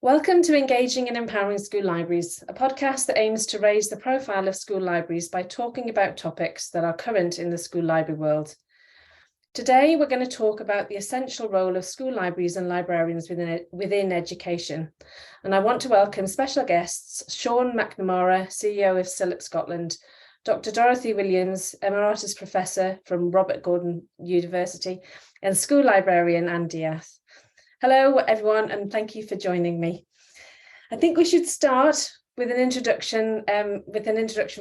Welcome to Engaging and Empowering School Libraries, a podcast that aims to raise the profile of school libraries by talking about topics that are current in the school library world. Today, we're going to talk about the essential role of school libraries and librarians within education. And I want to welcome special guests, Sean McNamara, CEO of CILIP Scotland, Dr. Dorothy Willaims, Emeritus Professor from Robert Gordon University, and school librarian Anne Diath. Hello, everyone, and thank you for joining me. I think we should start with an introduction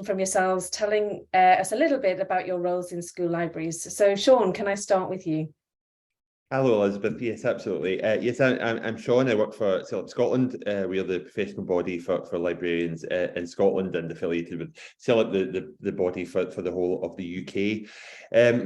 from yourselves, telling us a little bit about your roles in school libraries. So, Sean, can I start with you? Hello, Elizabeth. Yes, absolutely. Yes, I'm Sean. I work for CILIP Scotland. We are the professional body for librarians in Scotland and affiliated with CILIP, the body for the whole of the UK.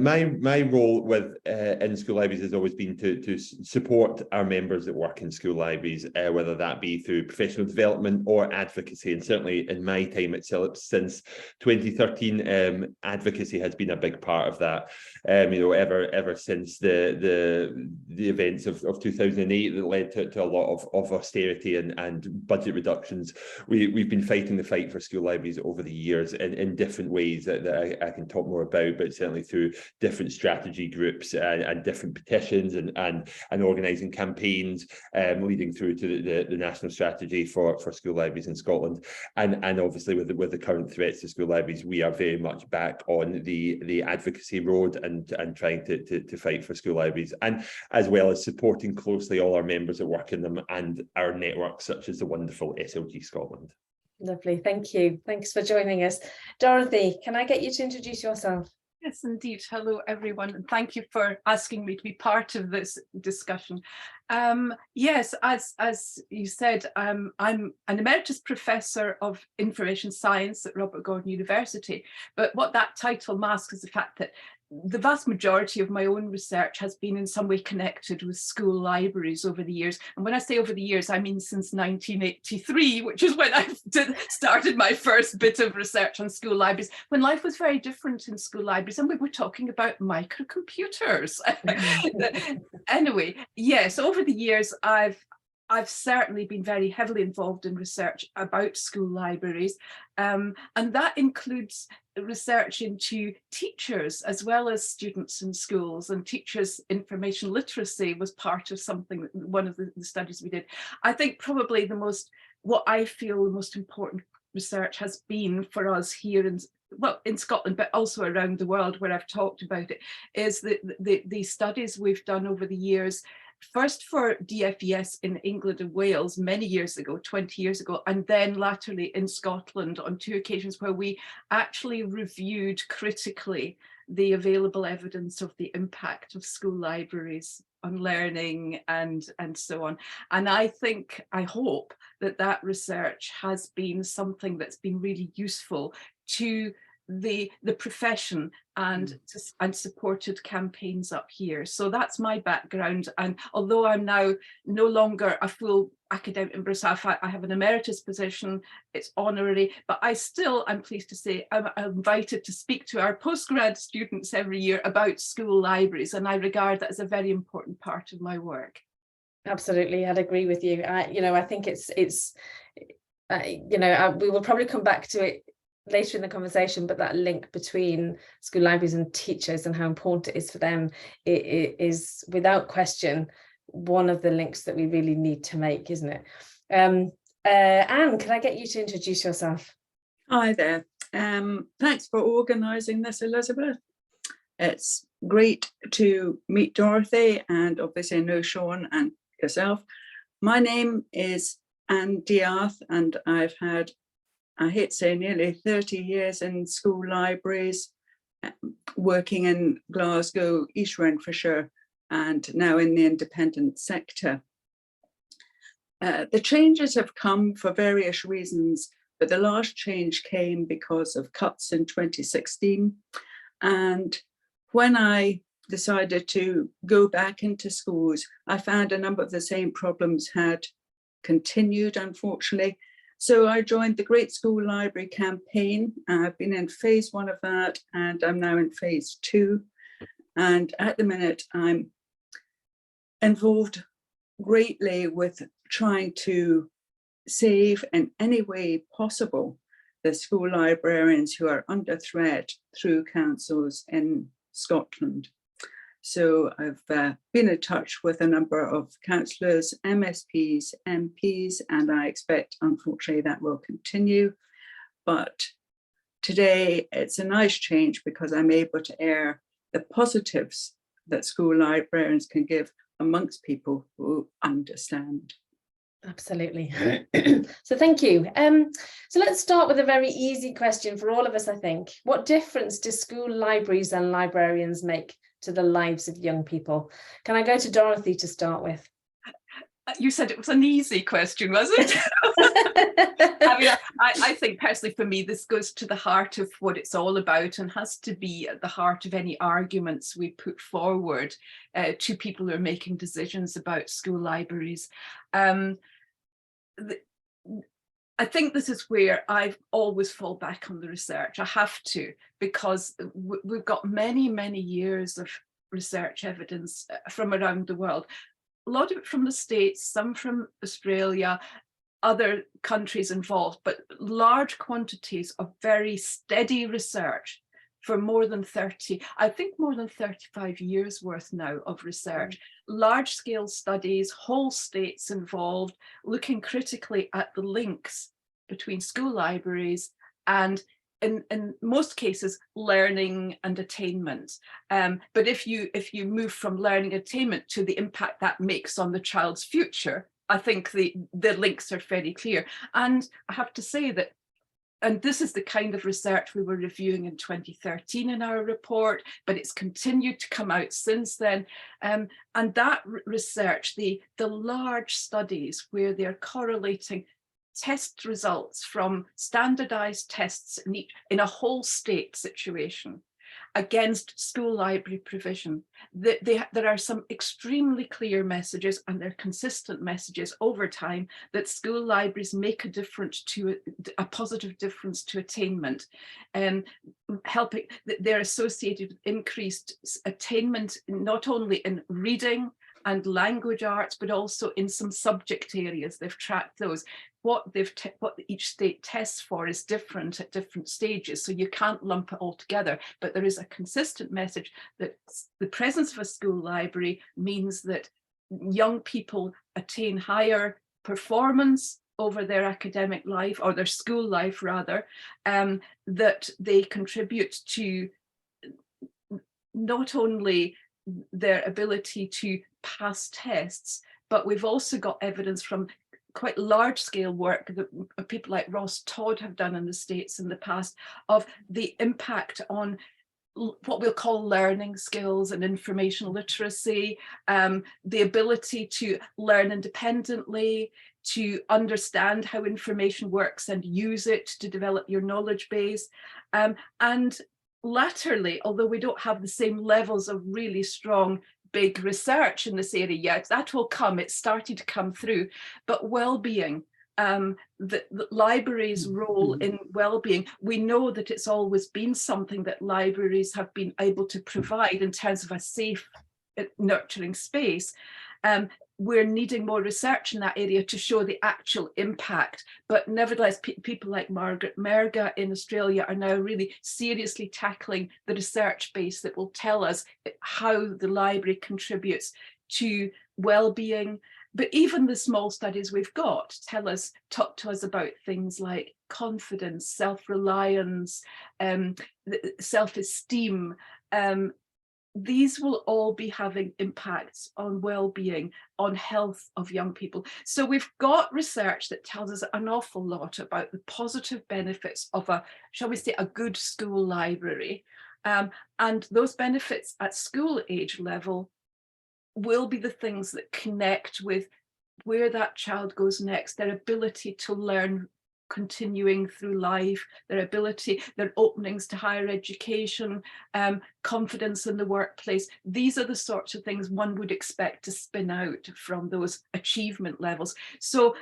My role in school libraries has always been to support our members that work in school libraries, whether that be through professional development or advocacy. And certainly in my time at CILIP since 2013, advocacy has been a big part of that. Ever since the events of 2008 that led to a lot of austerity and budget reductions, we've been fighting the fight for school libraries over the years in different ways that I can talk more about, but certainly through different strategy groups and different petitions and organising campaigns, leading through to the national strategy for school libraries in Scotland. And obviously with the current threats to school libraries, we are very much back on the advocacy road and trying to fight for school libraries, and as well as supporting closely all our members that work in them and our networks such as the wonderful SLG Scotland. Lovely, thank you. Thanks for joining us. Dorothy, can I get you to introduce yourself? Yes, indeed. Hello, everyone, and thank you for asking me to be part of this discussion. Yes, as you said, I'm an Emeritus Professor of Information Science at Robert Gordon University, but what that title masks is the fact that the vast majority of my own research has been in some way connected with school libraries over the years. And when I say over the years, I mean since 1983, which is when I started my first bit of research on school libraries, when life was very different in school libraries and we were talking about microcomputers. Anyway, yes, over the years, I've certainly been very heavily involved in research about school libraries, and that includes research into teachers as well as students in schools, and teachers' information literacy was part of one of the studies we did. I think probably what I feel the most important research has been for us here in Scotland, but also around the world where I've talked about it, is the studies we've done over the years. First for DFES in England and Wales many years ago, 20 years ago, and then latterly in Scotland on 2 occasions where we actually reviewed critically the available evidence of the impact of school libraries on learning and so on. And I hope that research has been something that's been really useful to the profession and supported campaigns up here. So that's my background, and although I'm now no longer a full academic member, I have an emeritus position, it's honorary, but I'm pleased to say I'm invited to speak to our postgrad students every year about school libraries, and I regard that as a very important part of my work. Absolutely, I'd agree with you. I think we will probably come back to it later in the conversation, but that link between school libraries and teachers and how important it is for them, it is without question one of the links that we really need to make, isn't it? Anne, can I get you to introduce yourself? Hi there. Thanks for organising this, Elizabeth. It's great to meet Dorothy, and obviously I know Sean and yourself. My name is Anne Diath, and I've had, I hate to say, nearly 30 years in school libraries, working in Glasgow, East Renfrewshire, and now in the independent sector. The changes have come for various reasons, but the last change came because of cuts in 2016. And when I decided to go back into schools, I found a number of the same problems had continued, unfortunately. So I joined the Great School Library campaign. I've been in phase 1 of that, and I'm now in phase 2. And at the minute, I'm involved greatly with trying to save in any way possible the school librarians who are under threat through councils in Scotland. So I've been in touch with a number of councillors, MSPs, MPs, and I expect, unfortunately, that will continue. But today it's a nice change because I'm able to air the positives that school librarians can give amongst people who understand. Absolutely. So thank you. So let's start with a very easy question for all of us, I think. What difference do school libraries and librarians make to the lives of young people? Can I go to Dorothy to start with? You said it was an easy question, was it? I mean, I think personally for me, this goes to the heart of what it's all about and has to be at the heart of any arguments we put forward to people who are making decisions about school libraries. I think this is where I've always fall back on the research. I have to, because we've got many, many years of research evidence from around the world. A lot of it from the States, some from Australia, other countries involved, but large quantities of very steady research for more than 30, I think more than 35 years worth now of research, large scale studies, whole states involved, looking critically at the links between school libraries and in most cases, learning and attainment. But if you move from learning attainment to the impact that makes on the child's future, I think the links are very clear. And I have to say that, and this is the kind of research we were reviewing in 2013 in our report, but it's continued to come out since then. And that research, the large studies where they're correlating test results from standardized tests in a whole state situation against school library provision, there are some extremely clear messages, and they're consistent messages over time, that school libraries make a difference to a positive difference to attainment, and helping, they're associated with increased attainment not only in reading and language arts, but also in some subject areas. They've tracked those. What each state tests for is different at different stages, so you can't lump it all together. But there is a consistent message that the presence of a school library means that young people attain higher performance over their academic life, or their school life rather, that they contribute to not only their ability to pass tests, but we've also got evidence from quite large scale work that people like Ross Todd have done in the States in the past of the impact on what we'll call learning skills and information literacy, the ability to learn independently, to understand how information works and use it to develop your knowledge base. And latterly, although we don't have the same levels of really strong big research in this area yet, that will come, it's started to come through, but well-being, the libraries' role in well-being, we know that it's always been something that libraries have been able to provide in terms of a safe, nurturing space. We're needing more research in that area to show the actual impact. But nevertheless, people like Margaret Merga in Australia are now really seriously tackling the research base that will tell us how the library contributes to well-being. But even the small studies we've got talk to us about things like confidence, self-reliance, self-esteem. These will all be having impacts on well-being, on health of young people. So we've got research that tells us an awful lot about the positive benefits of shall we say, a good school library. And those benefits at school age level will be the things that connect with where that child goes next, their ability to learn continuing through life, their openings to higher education, confidence in the workplace. These are the sorts of things one would expect to spin out from those achievement levels. So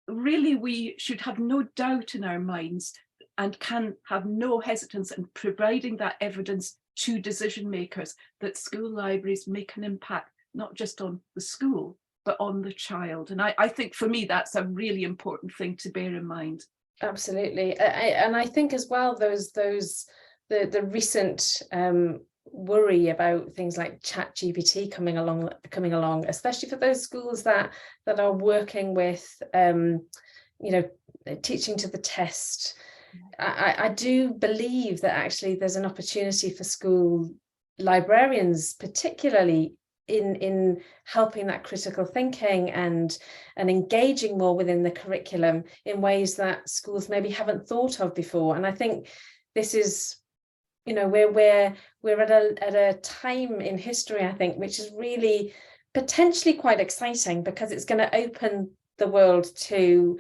really, we should have no doubt in our minds and can have no hesitance in providing that evidence to decision makers that school libraries make an impact, not just on the school, but on the child. And I think for me, that's a really important thing to bear in mind. Absolutely. And I think as well, the recent worry about things like ChatGPT coming along, especially for those schools that are working with teaching to the test. I do believe that actually there's an opportunity for school librarians, particularly in helping that critical thinking and engaging more within the curriculum in ways that schools maybe haven't thought of before. And I think this is, we're at a time in history, I think, which is really potentially quite exciting, because it's going to open the world to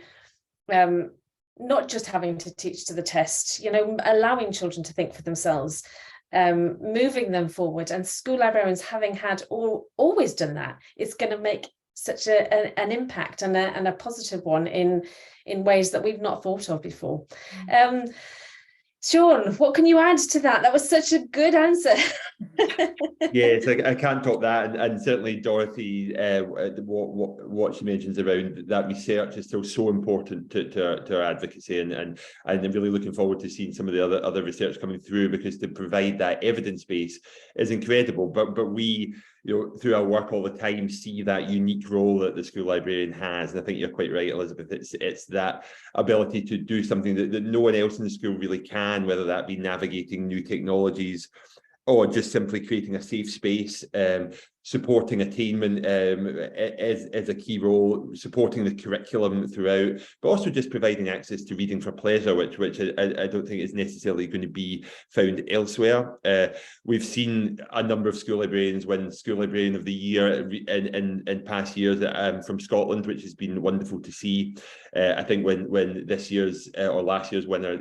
not just having to teach to the test, allowing children to think for themselves, moving them forward. And school librarians, having had always done that, it's going to make such an impact and a positive one in ways that we've not thought of before. Sean, what can you add to that? That was such a good answer. Yes, I can't top that, and certainly Dorothy, what she mentions around that research is still so important to our advocacy, and I'm really looking forward to seeing some of the other research coming through, because to provide that evidence base is incredible. But we, through our work all the time, see that unique role that the school librarian has. And I think you're quite right, Elizabeth. It's that ability to do something that no one else in the school really can, whether that be navigating new technologies or just simply creating a safe space, supporting attainment is a key role, supporting the curriculum throughout, but also just providing access to reading for pleasure, which I don't think is necessarily going to be found elsewhere. We've seen a number of school librarians win School Librarian of the Year in past years from Scotland, which has been wonderful to see. I think when this year's or last year's winner,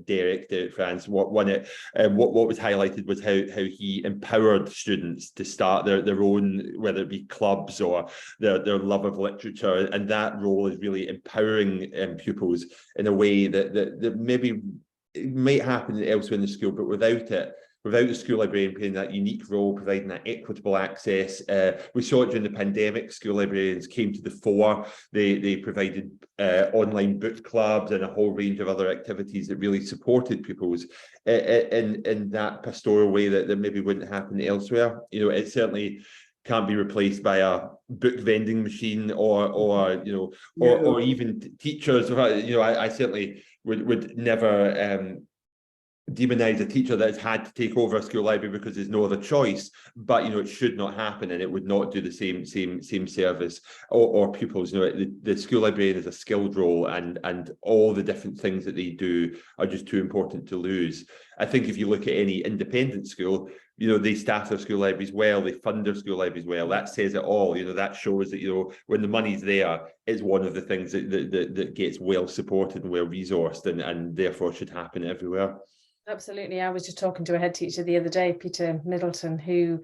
Derek France, won it, what was highlighted was how he empowered students to start their own, whether it be clubs or their love of literature, and that role is really empowering pupils in a way that maybe it might happen elsewhere in the school, but without the school librarian playing that unique role, providing that equitable access. We saw it during the pandemic. School librarians came to the fore. They provided online book clubs and a whole range of other activities that really supported pupils in that pastoral way that maybe wouldn't happen elsewhere. It certainly can't be replaced by a book vending machine or even teachers. I certainly would never demonize a teacher that's had to take over a school library because there's no other choice, but it should not happen, and it would not do the same service or pupils. The school librarian is a skilled role, and all the different things that they do are just too important to lose. I think if you look at any independent school, they staff their school libraries well, they fund their school libraries well. That says it all. That shows that when the money's there, it's one of the things that gets well supported and well resourced, and therefore should happen everywhere. Absolutely. I was just talking to a head teacher the other day, Peter Middleton, who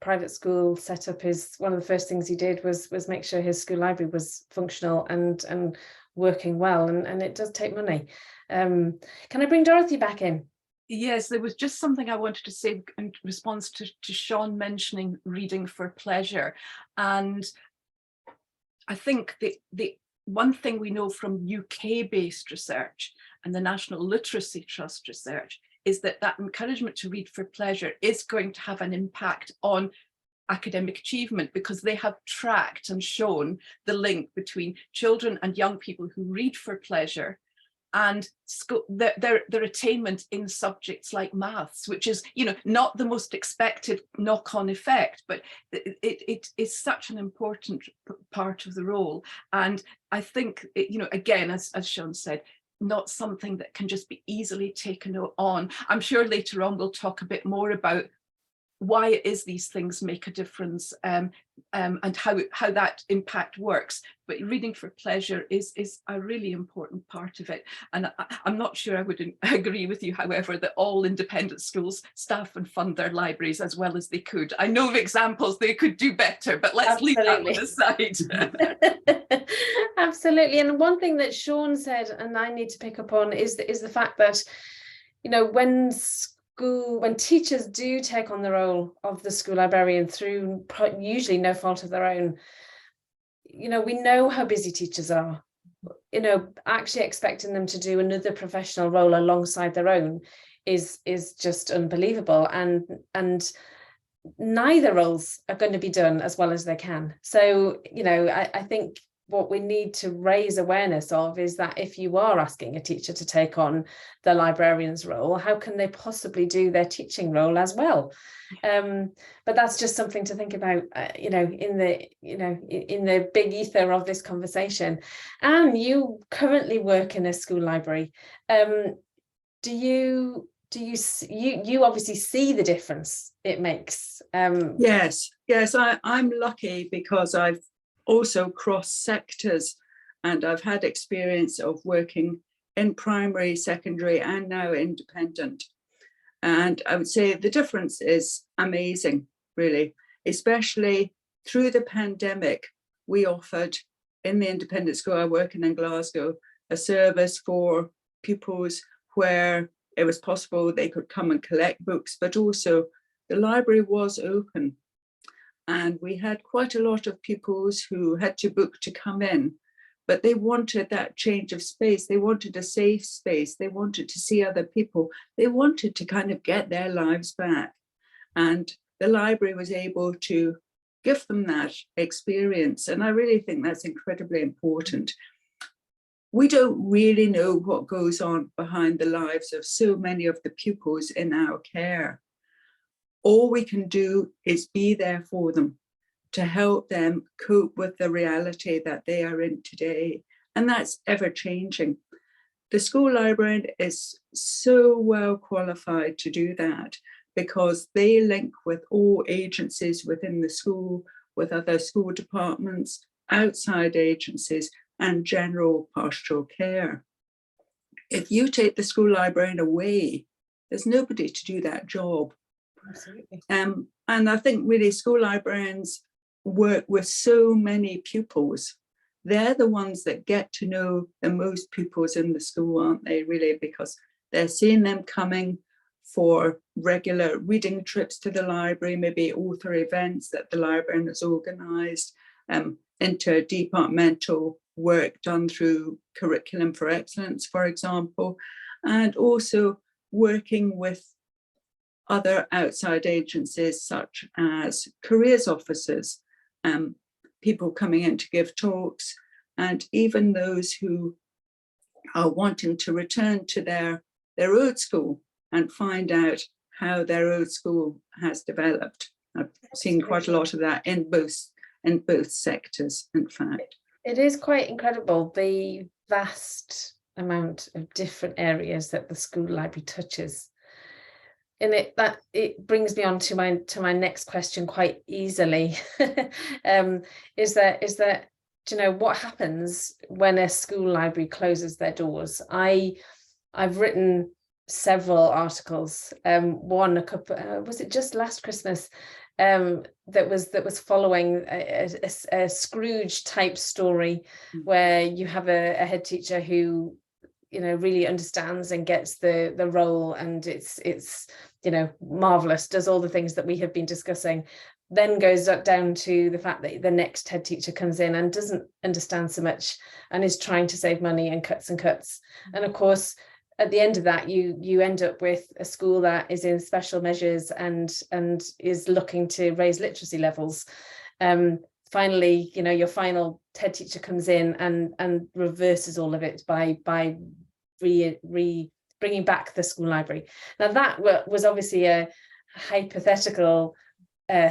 private school setup is one of the first things he did was make sure his school library was functional and working well, and it does take money. Can I bring Dorothy back in? Yes, there was just something I wanted to say in response to Sean mentioning reading for pleasure. And I think the one thing we know from UK-based research and the National Literacy Trust research is that encouragement to read for pleasure is going to have an impact on academic achievement, because they have tracked and shown the link between children and young people who read for pleasure and their attainment in subjects like maths, which is not the most expected knock-on effect, but it is such an important part of the role. And I think again, as Sean said, not something that can just be easily taken on. I'm sure later on we'll talk a bit more about why it is these things make a difference, and how that impact works. But reading for pleasure is a really important part of it. And I'm not sure I would agree with you, however, that all independent schools staff and fund their libraries as well as they could. I know of examples they could do better, but let's leave that one aside. Absolutely. And one thing that Sean said, and I need to pick up on, is the fact that, when teachers do take on the role of the school librarian through usually no fault of their own, you know, we know how busy teachers are. You know, actually expecting them to do another professional role alongside their own is just unbelievable, and neither roles are going to be done as well as they can. So, you know, I think what we need to raise awareness of is that if you are asking a teacher to take on the librarian's role, how can they possibly do their teaching role as well? But that's just something to think about, you know, in the big ether of this conversation. And you currently work in a school library. Do you obviously see the difference it makes? Yes, I'm lucky because I've also crossed sectors, and I've had experience of working in primary, secondary, and now independent. And I would say the difference is amazing, really, especially through the pandemic. We offered in the independent school I work in Glasgow a service for pupils where it was possible they could come and collect books, but also the library was open. And we had quite a lot of pupils who had to book to come in, but they wanted that change of space. They wanted a safe space. They wanted to see other people. They wanted to kind of get their lives back. And the library was able to give them that experience. And I really think that's incredibly important. We don't really know what goes on behind the lives of so many of the pupils in our care. All we can do is be there for them to help them cope with the reality that they are in today. And that's ever changing. The school librarian is so well qualified to do that because they link with all agencies within the school, with other school departments, outside agencies, and general pastoral care. If you take the school librarian away, there's nobody to do that job. Absolutely. And I think really school librarians work with so many pupils. They're the ones that get to know the most pupils in the school, aren't they, really, because they're seeing them coming for regular reading trips to the library, maybe author events that the librarian has organised, interdepartmental work done through Curriculum for Excellence, for example, and also working with other outside agencies such as careers officers, people coming in to give talks, and even those who are wanting to return to their old school and find out how their old school has developed. I've seen quite a lot of that in both sectors, in fact. It is quite incredible, the vast amount of different areas that the school library touches. And it brings me on to my next question quite easily. Is that do you know what happens when a school library closes their doors? I've written several articles. One a couple was it just last Christmas? That was following a Scrooge type story where you have a head teacher who, you know, really understands and gets the role, and it's you know, marvelous, does all the things that we have been discussing, then goes down to the fact that the next head teacher comes in and doesn't understand so much and is trying to save money and cuts. And of course, at the end of that, you end up with a school that is in special measures and is looking to raise literacy levels. Finally, you know, your final head teacher comes in and reverses all of it by bringing back the school library. Now that was obviously a hypothetical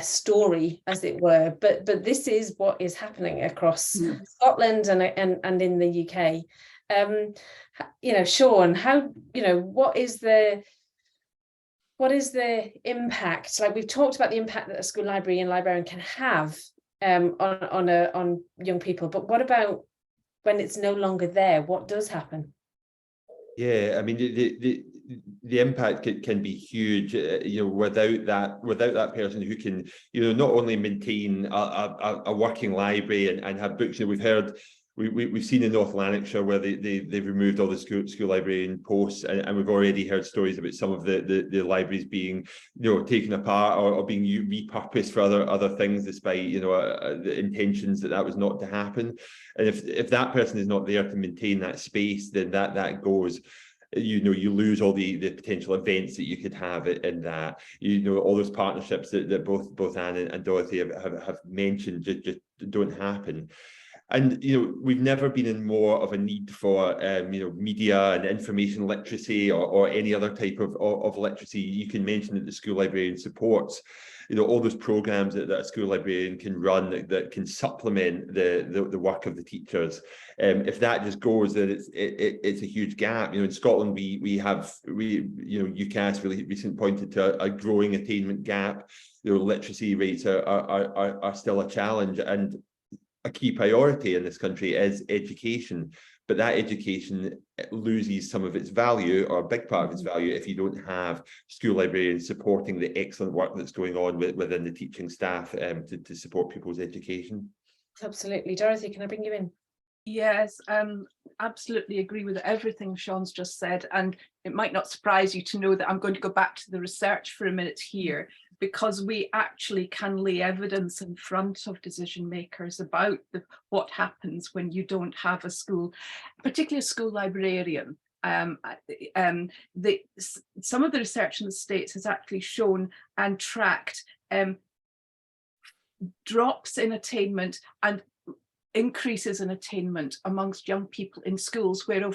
story, as it were, but this is what is happening across Scotland and in the UK. You know, Sean, how, you know, what is the impact? Like, we've talked about the impact that a school library and librarian can have on young people, but what about when it's no longer there? What does happen? Yeah, I mean, the impact can be huge, you know, without that person who can, you know, not only maintain a working library and have books. You know, we've heard we've seen in North Lanarkshire where they've removed all the school librarian posts, and we've already heard stories about some of the libraries being, taken apart or being repurposed for other things, despite the intentions that was not to happen. And if that person is not there to maintain that space, then that goes. You lose all the potential events that you could have in that. All those partnerships that both Anne and Dorothy have mentioned just don't happen. And we've never been in more of a need for media and information literacy or any other type of literacy. You can mention that the school librarian supports all those programs that a school librarian can run that can supplement the work of the teachers. If that just goes, then it's a huge gap. In Scotland, UCAS really recently pointed to a growing attainment gap. Literacy rates are still a challenge, and a key priority in this country is education, but that education loses some of its value, or a big part of its value, if you don't have school librarians supporting the excellent work that's going on within the teaching staff to support people's education. Absolutely. Dorothy, can I bring you in? Yes, absolutely agree with everything Sean's just said, and it might not surprise you to know that I'm going to go back to the research for a minute here, because we actually can lay evidence in front of decision makers about what happens when you don't have a school, particularly a school librarian. Some of the research in the States has actually shown and tracked drops in attainment and increases in attainment amongst young people in schools where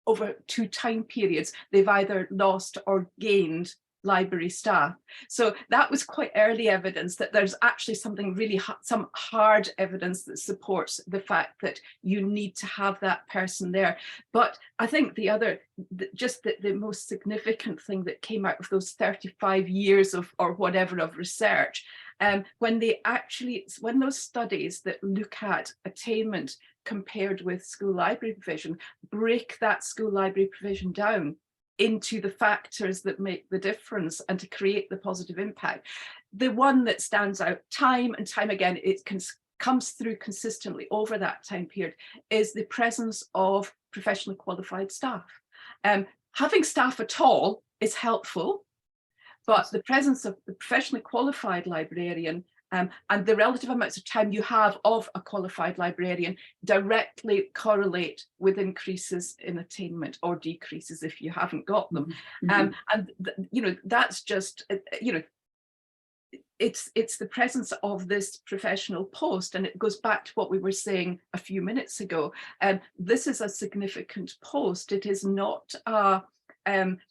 over 2 time periods they've either lost or gained library staff. So that was quite early evidence that there's actually something really some hard evidence that supports the fact that you need to have that person there. But I think the most significant thing that came out of those 35 years of research, when those studies that look at attainment compared with school library provision break that school library provision down into the factors that make the difference and to create the positive impact, the one that stands out time and time again, comes through consistently over that time period, is the presence of professionally qualified staff. Having staff at all is helpful, but the presence of the professionally qualified librarian and the relative amounts of time you have of a qualified librarian directly correlate with increases in attainment or decreases if you haven't got them. That's just, it's the presence of this professional post, and it goes back to what we were saying a few minutes ago. This is a significant post. It is not a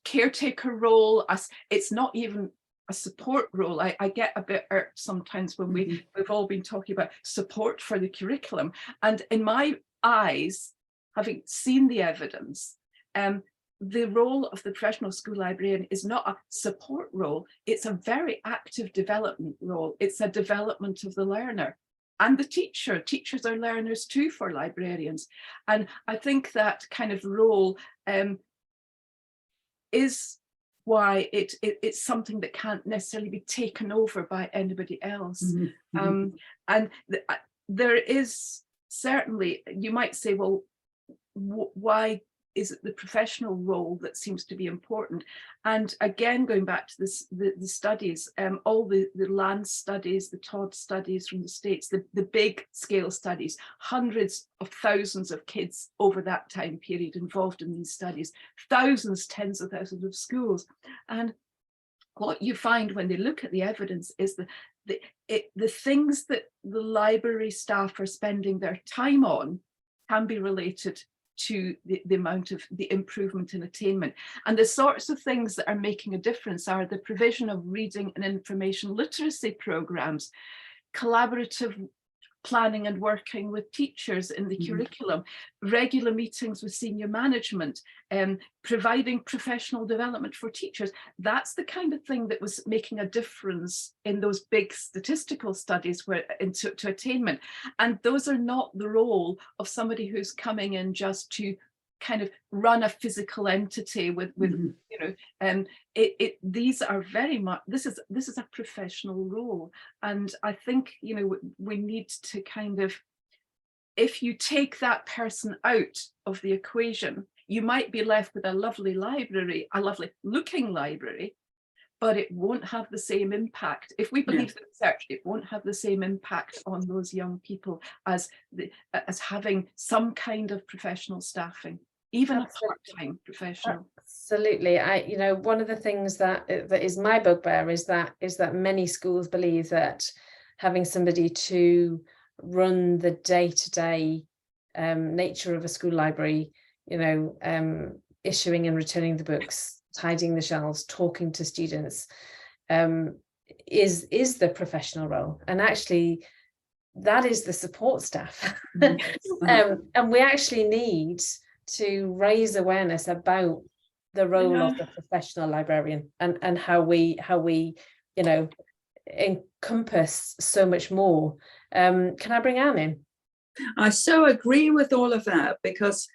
caretaker role. It's not even a support role. I get a bit irked sometimes when we've all been talking about support for the curriculum. And in my eyes, having seen the evidence, the role of the professional school librarian is not a support role. It's a very active development role. It's a development of the learner and the teacher. Teachers are learners too for librarians. And I think that kind of role is why it's something that can't necessarily be taken over by anybody else. And there is certainly, you might say, well, why is it the professional role that seems to be important? And again, going back to this, the studies, all the land studies, the Todd studies from the States, the big scale studies, hundreds of thousands of kids over that time period involved in these studies, thousands, tens of thousands of schools. And what you find when they look at the evidence is the things that the library staff are spending their time on can be related to the amount of the improvement in attainment. And the sorts of things that are making a difference are the provision of reading and information literacy programs, collaborative planning and working with teachers in the curriculum, regular meetings with senior management, providing professional development for teachers. That's the kind of thing that was making a difference in those big statistical studies to attainment. And those are not the role of somebody who's coming in just to kind of run a physical entity with these are very much, this is a professional role. And I think, we need to kind of if you take that person out of the equation, you might be left with a lovely library, a lovely looking library, but it won't have the same impact. If we believe the research, it won't have the same impact on those young people as having some kind of professional staffing, even a part-time professional. Absolutely. One of the things that is my bugbear is that many schools believe that having somebody to run the day-to-day nature of a school library, issuing and returning the books, tidying the shelves, talking to students, is the professional role. And actually, that is the support staff. And we actually need to raise awareness about the role of the professional librarian and how we encompass so much more. Can I bring Anne in? I so agree with all of that, because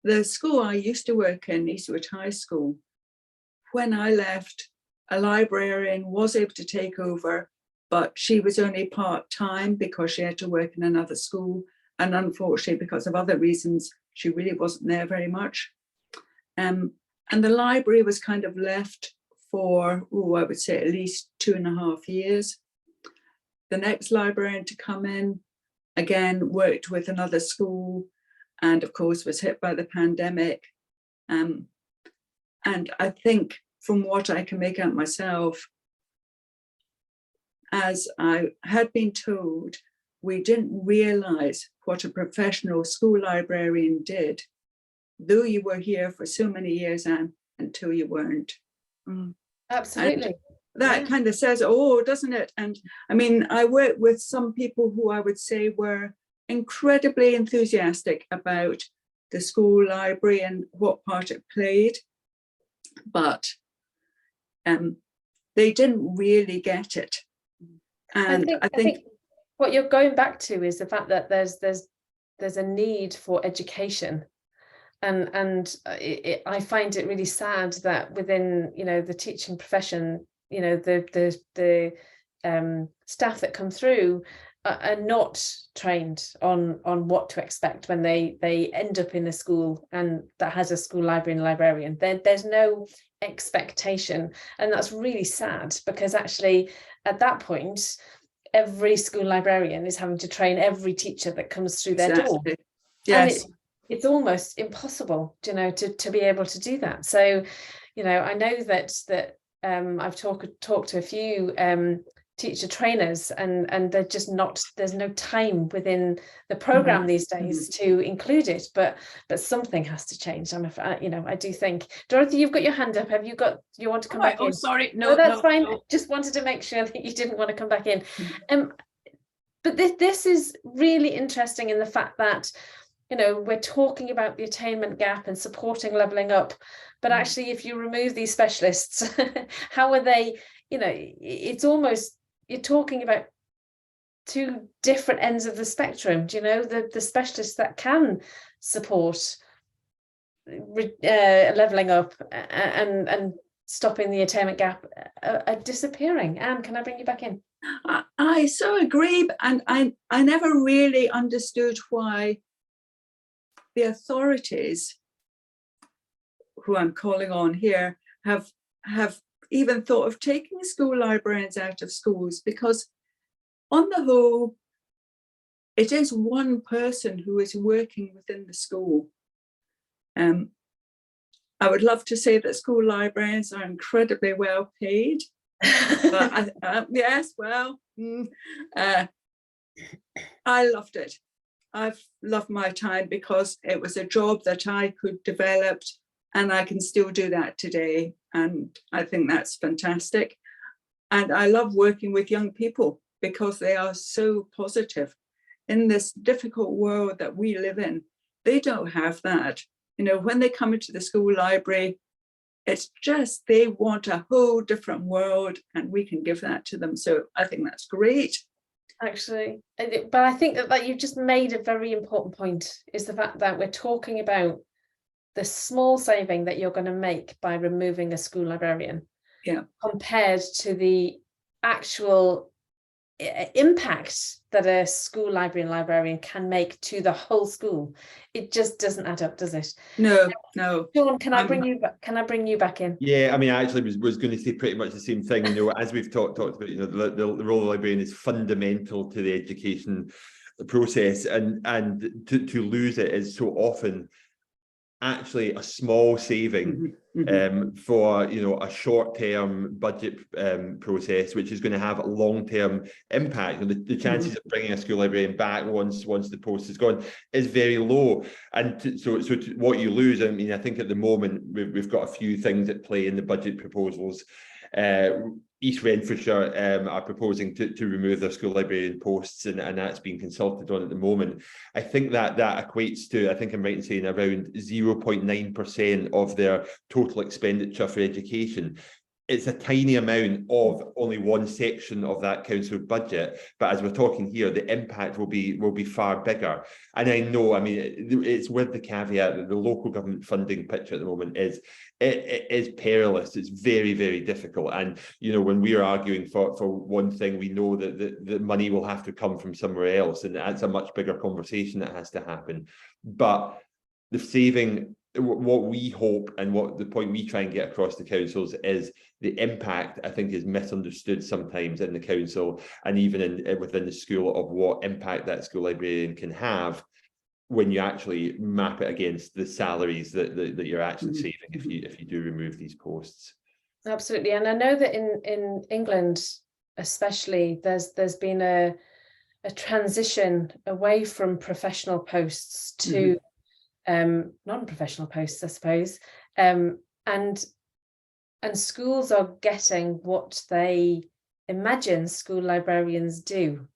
the school I used to work in, Eastwood High School, when I left, a librarian was able to take over, but she was only part-time because she had to work in another school. And unfortunately, because of other reasons, she really wasn't there very much. And the library was kind of left for, I would say at least 2.5 years. The next librarian to come in, again, worked with another school, and of course was hit by the pandemic. And I think from what I can make out myself, as I had been told, we didn't realise what a professional school librarian did, though you were here for so many years, Anne, until you weren't. Absolutely. And that kind of says, doesn't it? And I mean, I worked with some people who I would say were incredibly enthusiastic about the school library and what part it played, but they didn't really get it. And I think what you're going back to is the fact that there's a need for education, and I find it really sad that within the teaching profession, the staff that come through are not trained on what to expect when they end up in a school and that has a school library and librarian. There's no expectation, and that's really sad, because actually at that point every school librarian is having to train every teacher that comes through their door. Yes. And it's almost impossible, to be able to do that. So, I know that I've talked to a few teacher trainers, and they're just not, there's no time within the program these days to include it, but something has to change. I do think. Dorothy, you've got your hand up. You want to come back in? Oh, sorry. No, that's fine. No. Just wanted to make sure that you didn't want to come back in. But this is really interesting in the fact that, we're talking about the attainment gap and supporting levelling up, but actually if you remove these specialists, how are they, it's almost, you're talking about two different ends of the spectrum. The specialists that can support levelling up and stopping the attainment gap are disappearing. Anne, can I bring you back in? I so agree, and I never really understood why the authorities, who I'm calling on here, have even thought of taking school librarians out of schools, because on the whole, it is one person who is working within the school. I would love to say that school librarians are incredibly well paid, but yes, well, I loved it. I've loved my time because it was a job that I could develop, and I can still do that today. And I think that's fantastic. And I love working with young people because they are so positive. In this difficult world that we live in, they don't have that. When they come into the school library, it's just they want a whole different world, and we can give that to them. So I think that's great. Actually, but I think that you've just made a very important point, is the fact that we're talking about the small saving that you're going to make by removing a school librarian, compared to the actual impact that a school library and librarian can make to the whole school, it just doesn't add up, does it? No. Sean, can I bring you back in? Yeah, I mean, I actually was going to say pretty much the same thing. As we've talked about, the role of the librarian is fundamental to the education process, and to lose it is so often actually a small saving for a short-term budget process, which is going to have a long-term impact. And the chances of bringing a school librarian back once the post is gone is very low. And so what you lose, I mean, I think at the moment we've got a few things at play in the budget proposals. East Renfrewshire are proposing to remove their school librarian posts, and that's being consulted on at the moment. I think that equates to, I think I'm right in saying, around 0.9% of their total expenditure for education. It's a tiny amount of only one section of that council budget, but as we're talking here, the impact will be far bigger. And I know, I mean, it's with the caveat that the local government funding picture at the moment is perilous. It's very, very difficult. And when we are arguing for one thing, we know that the money will have to come from somewhere else, and that's a much bigger conversation that has to happen. But the saving, what we hope and what the point we try and get across to councils is the impact, I think, is misunderstood sometimes in the council and even within the school of what impact that school librarian can have when you actually map it against the salaries that you're actually saving if you do remove these posts. Absolutely. And I know that in England especially, there's been a transition away from professional posts to non-professional posts, I suppose, and schools are getting what they imagine school librarians do.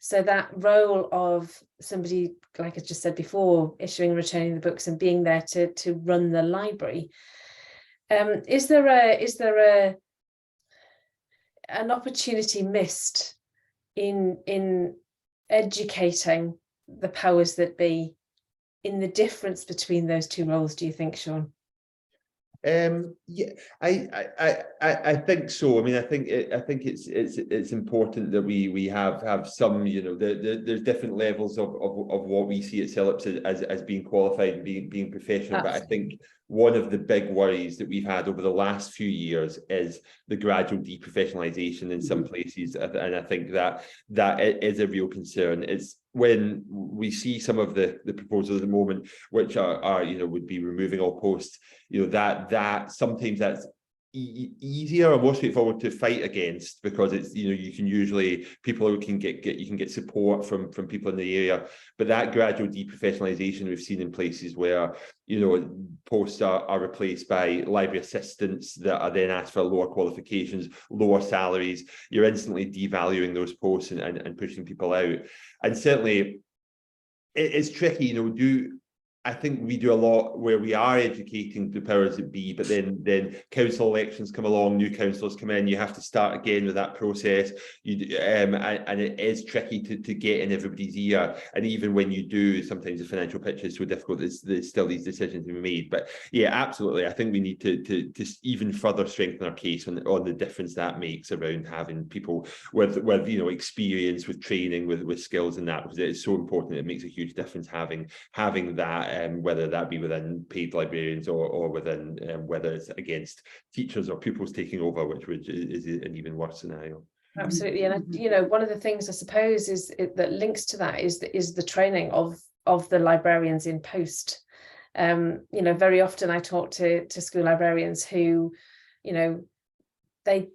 So that role of somebody, like I just said before, issuing and returning the books and being there to run the library. Is there an opportunity missed in educating the powers that be in the difference between those two roles, do you think, Sean? Yeah, I think so. I mean, I think it's important that we have some, there's different levels of what we see at CILIP as being qualified and being professional. Absolutely. But I think one of the big worries that we've had over the last few years is the gradual deprofessionalisation in some places, and I think that is a real concern. It's when we see some of the proposals at the moment, which are would be removing all posts, that sometimes that's easier or more straightforward to fight against, because it's you can usually you can get support from people in the area. But that gradual deprofessionalisation we've seen in places where posts are replaced by library assistants that are then asked for lower qualifications, lower salaries, you're instantly devaluing those posts and pushing people out. And certainly it's tricky. I think we do a lot where we are educating the powers that be, but then council elections come along, new councillors come in, you have to start again with that process. And it is tricky to get in everybody's ear. And even when you do, sometimes the financial picture is so difficult, there's still these decisions to be made. But yeah, absolutely. I think we need to even further strengthen our case on the difference that makes around having people with experience, with training, with skills in that, because it is so important. It makes a huge difference having that. Whether that be within paid librarians or within whether it's against teachers or pupils taking over, which is an even worse scenario. Absolutely. And one of the things I suppose that links to that is the training of the librarians in post. Very often I talk to school librarians who they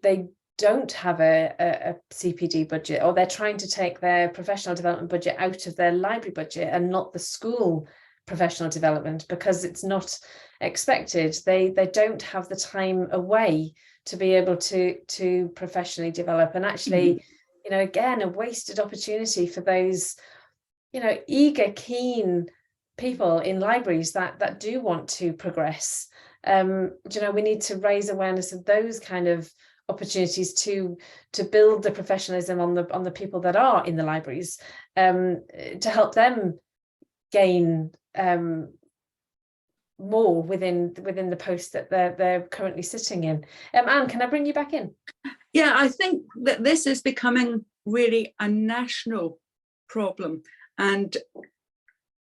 don't have a CPD budget, or they're trying to take their professional development budget out of their library budget and not the school professional development, because it's not expected. They don't have the time away to be able to professionally develop, and actually again, a wasted opportunity for those eager, keen people in libraries that do want to progress. We need to raise awareness of those kind of opportunities to build the professionalism on the people that are in the libraries, to help them gain more within the post that they're currently sitting in. Anne, can I bring you back in? Yeah, I think that this is becoming really a national problem, and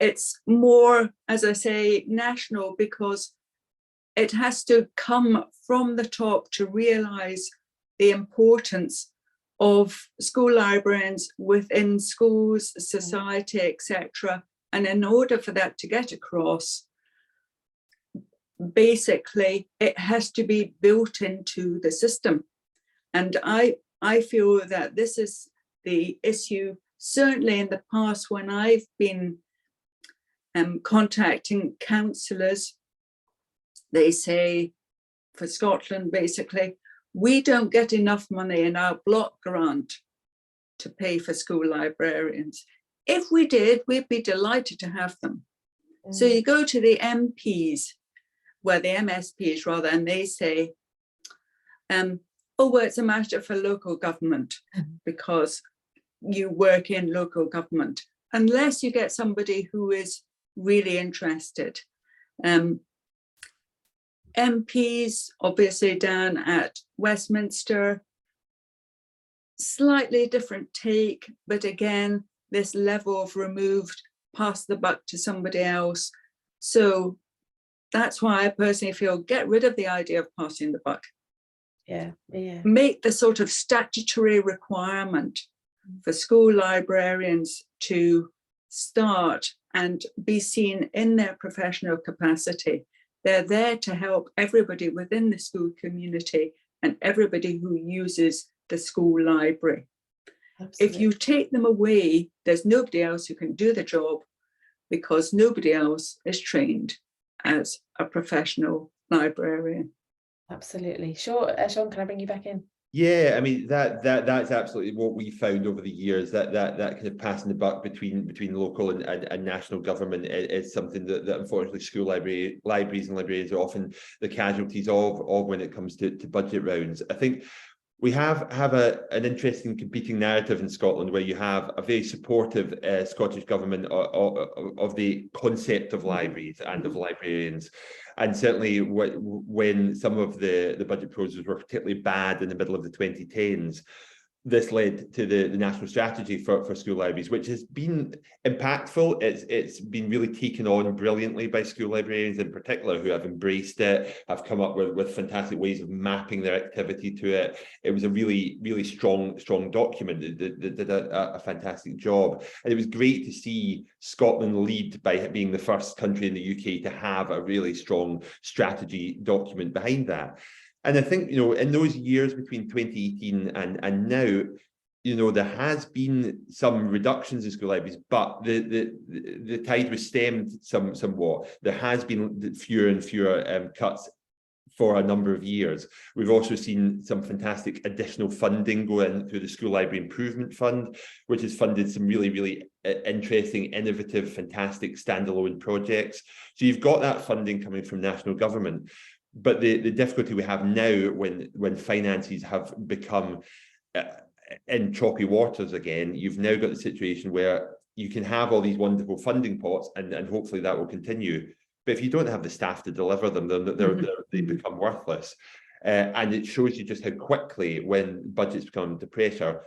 it's more, as I say, national because it has to come from the top to realise the importance of school librarians within schools, society, etc. And in order for that to get across, basically, it has to be built into the system. And I feel that this is the issue, certainly in the past when I've been contacting councillors. They say, for Scotland, basically, we don't get enough money in our block grant to pay for school librarians. If we did, we'd be delighted to have them. So you go to the MPs, well, the MSPs rather, and they say, oh, well, it's a matter for local government because you work in local government, unless you get somebody who is really interested. MPs, obviously down at Westminster, slightly different take, but again, this level of removed, pass the buck to somebody else. So that's why I personally feel get rid of the idea of passing the buck. Yeah. Make the sort of statutory requirement for school librarians to start and be seen in their professional capacity. They're there to help everybody within the school community and everybody who uses the school library. Absolutely. If you take them away, there's nobody else who can do the job because nobody else is trained as a professional librarian. Absolutely. Sure. Sean, can I bring you back in? Yeah, I mean that's absolutely what we found over the years, that kind of passing the buck between local and national government is something that unfortunately school libraries and librarians are often the casualties of when it comes to budget rounds. I think we have an interesting competing narrative in Scotland where you have a very supportive Scottish government of the concept of libraries and of librarians. And certainly when some of the budget processes were particularly bad in the middle of the 2010s, this led to the national strategy for school libraries, which has been impactful. It's been really taken on brilliantly by school librarians in particular, who have embraced it, have come up with fantastic ways of mapping their activity to it. It was a really, really strong document that did a fantastic job. And it was great to see Scotland lead by being the first country in the UK to have a really strong strategy document behind that. And I think, in those years between 2018 and now, there has been some reductions in school libraries, but the tide was stemmed somewhat. There has been fewer and fewer cuts for a number of years. We've also seen some fantastic additional funding go in through the School Library Improvement Fund, which has funded some really, really interesting, innovative, fantastic standalone projects. So you've got that funding coming from national government. But the difficulty we have now when finances have become in choppy waters again, you've now got the situation where you can have all these wonderful funding pots and hopefully that will continue. But if you don't have the staff to deliver them, then they become worthless. And it shows you just how quickly, when budgets become under pressure,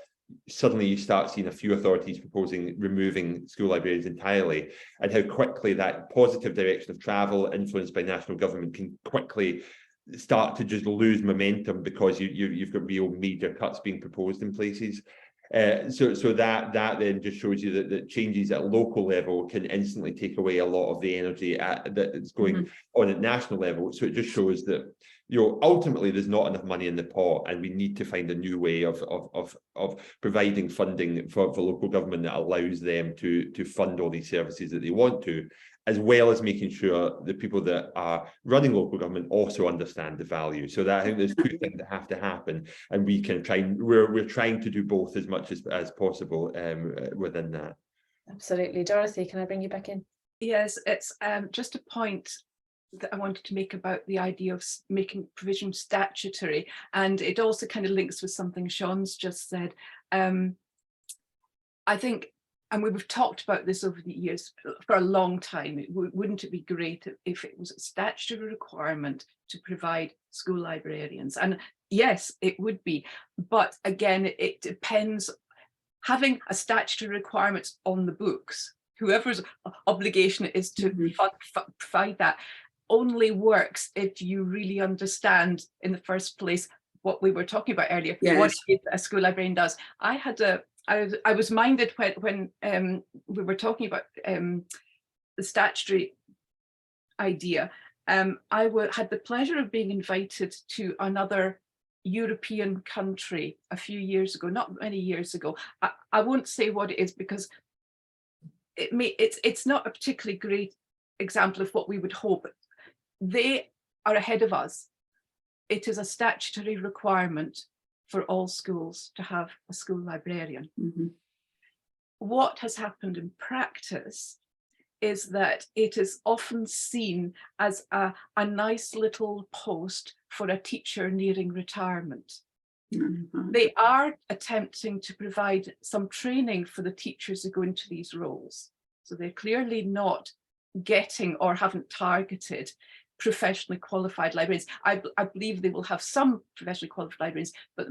suddenly you start seeing a few authorities proposing removing school librarians entirely, and how quickly that positive direction of travel influenced by national government can quickly start to just lose momentum because you've got real major cuts being proposed in places. So that then just shows you that changes at local level can instantly take away a lot of the energy that's going on at national level. So it just shows that ultimately there's not enough money in the pot, and we need to find a new way of providing funding for local government that allows them to fund all these services that they want to, as well as making sure the people that are running local government also understand the value. So that I think there's two things that have to happen, and we can we're trying to do both as much as possible within that. Absolutely. Dorothy, can I bring you back in? Yes, it's just a point that I wanted to make about the idea of making provision statutory, and it also kind of links with something Sean's just said. I think, and we've talked about this over the years for a long time, wouldn't it be great if it was a statutory requirement to provide school librarians? And yes, it would be, but again, it depends having a statutory requirement on the books, whoever's obligation it is to provide that, only works if you really understand in the first place what we were talking about earlier, what it is a school librarian does. I was minded when we were talking about the statutory idea. I had the pleasure of being invited to another European country a few years ago, not many years ago. I won't say what it is because it's not a particularly great example of what we would hope. They are ahead of us. It is a statutory requirement for all schools to have a school librarian. What has happened in practice is that it is often seen as a nice little post for a teacher nearing retirement. They are attempting to provide some training for the teachers who go into these roles. So they're clearly not getting or haven't targeted professionally qualified librarians. I believe they will have some professionally qualified librarians, but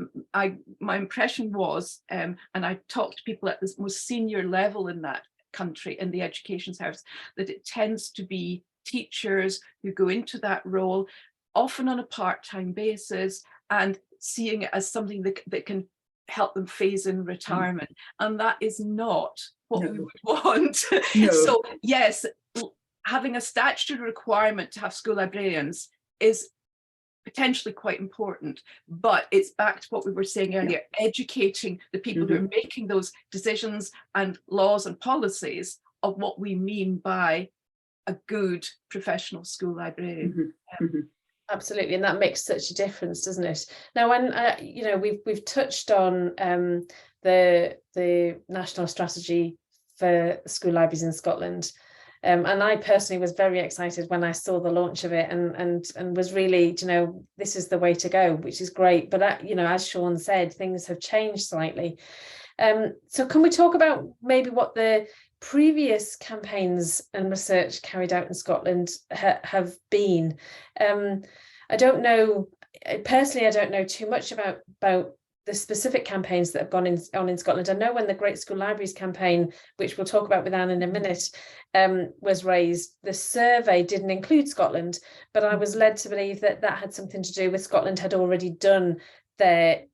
my impression was, and I talked to people at the most senior level in that country in the education service, that it tends to be teachers who go into that role, often on a part-time basis, and seeing it as something that can help them phase in retirement. And that is not what we would want. So yes, having a statutory requirement to have school librarians is potentially quite important, but it's back to what we were saying earlier, educating the people who are making those decisions and laws and policies of what we mean by a good professional school librarian. Absolutely, and that makes such a difference, doesn't it? Now, when you know, we've touched on the national strategy for school libraries in Scotland, and I personally was very excited when I saw the launch of it, and was really, you know, this is the way to go, which is great. But you know, as Sean said, things have changed slightly. So can we talk about maybe what the previous campaigns and research carried out in Scotland have been? I don't know, personally, I don't know too much about the specific campaigns that have gone on in Scotland. I know when the Great School Libraries campaign, which we'll talk about with Anne in a minute, was raised, the survey didn't include Scotland, but I was led to believe that that had something to do with Scotland had already done their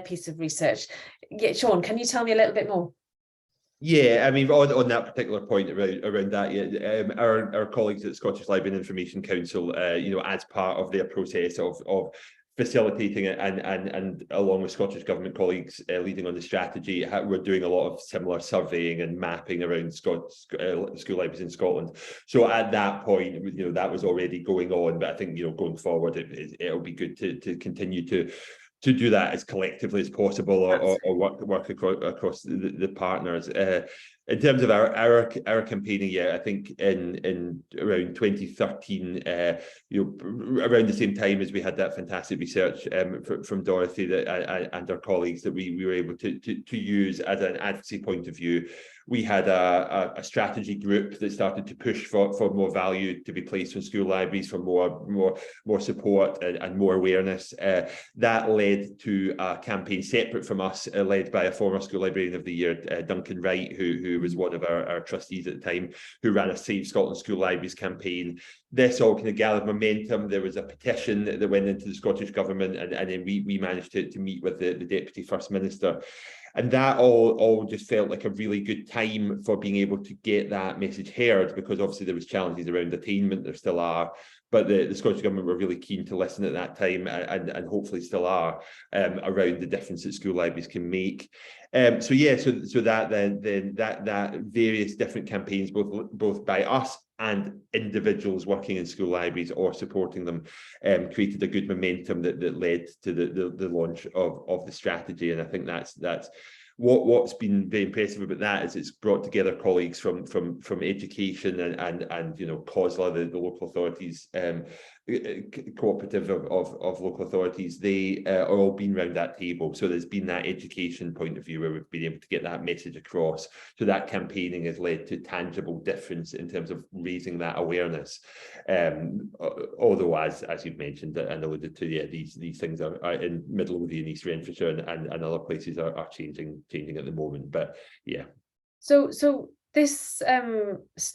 piece of research. Yeah, Sean, can you tell me a little bit more? Yeah, I mean, on that particular point around that, yeah, our colleagues at Scottish Library and Information Council, you know, as part of their process of facilitating it, and along with Scottish Government colleagues leading on the strategy, we're doing a lot of similar surveying and mapping around school libraries in Scotland. So at that point, you know, that was already going on, but I think, you know, going forward, it'll be good to continue to do that as collectively as possible, or work across the partners. In terms of our campaigning, yeah, I think in around 2013, you know, around the same time as we had that fantastic research from Dorothy and our colleagues that we were able to use as an advocacy point of view, we had a strategy group that started to push for more value to be placed on school libraries, for more support and more awareness. That led to a campaign separate from us, led by a former School Librarian of the Year, Duncan Wright, who was one of our trustees at the time, who ran a Save Scotland School Libraries campaign. This all kind of gathered momentum. There was a petition that went into the Scottish Government, and then we managed to meet with the Deputy First Minister. And that all just felt like a really good time for being able to get that message heard, because obviously there was challenges around attainment, there still are, but the Scottish Government were really keen to listen at that time, and hopefully still are, around the difference that school libraries can make. So yeah, so that then that various different campaigns, both by us and individuals working in school libraries or supporting them, created a good momentum that led to the launch of the strategy. And I think that's what's been very impressive about that is it's brought together colleagues from education and you know, COSLA, the local authorities, cooperative of local authorities, they are all been around that table. So there's been that education point of view where we've been able to get that message across. So that campaigning has led to tangible difference in terms of raising that awareness. Although, as you've mentioned and alluded to, yeah, these things are in Midlothian and East Renfrewshire and other places are changing at the moment. But yeah. So this